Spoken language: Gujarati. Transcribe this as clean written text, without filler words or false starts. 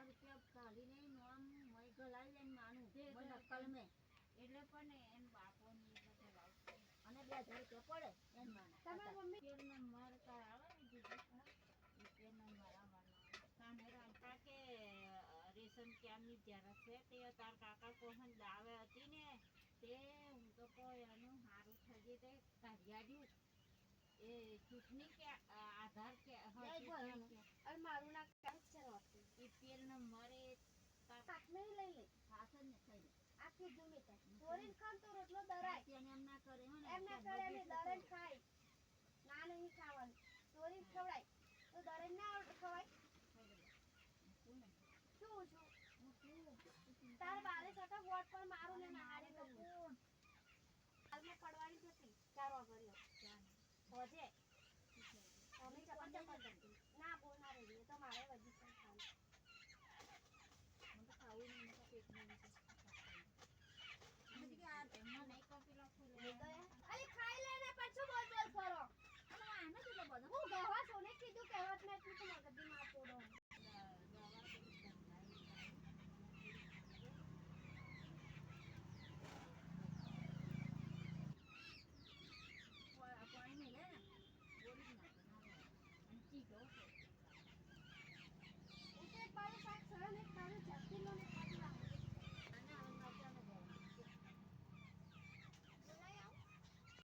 રૂપિયા કાઢીને નોમ મય ગલાઈ લઈને માનું નકલ મેં એટલે પણ એન બાપોની અને 2000 રૂપિયા પડે એન માને તમારી મમ્મી પેર નંબર કરાવે ને દીદી પેર નંબર આવવાનો કાને રાંતા કે રેશન ક્યાંની જરૂર છે તે તાર કાકા કોહન લાવે હતી ને તે હું તો કોઈ એનું સારું થઈ તે કાઢ્યાડ્યું એ ચૂંટણી કે આધાર કે અને મારું નામ કેમ છે એ પેર નંબર એ કાકને લઈ લે હાથ ને થઈ લે આખી જમે તે ચોરીન ખાન તો રોટલો દરાય એમ ના કરે એમ ના કરે ને દરાય ખાય ના નહીં ખાવાનું ચોરીન ખવડાય તો દરાય ના ખવાય શું તાર બાલે સટા વોટ પર મારું ને નાહાડી તો કોણ હાલમાં પડવાની હતી ચાર વાગર્યો હોજે અમે ચપટ ના બોલના રહી તો મારે વધી છે ખાલી મને ખાવું નહીં મને પેટ નહીં મુझे क्या मैं नहीं करती लखो ले अरे खाई लेने પછી બોલ બોલ કરો અને આને તો બધું હું ગવા સોને કીધું કહેવત ને તું તો મગજની માં તોડો પાણી મેલે ને બોલી ના અને કી ગો ઉતે પાડે પાક સળને પાડે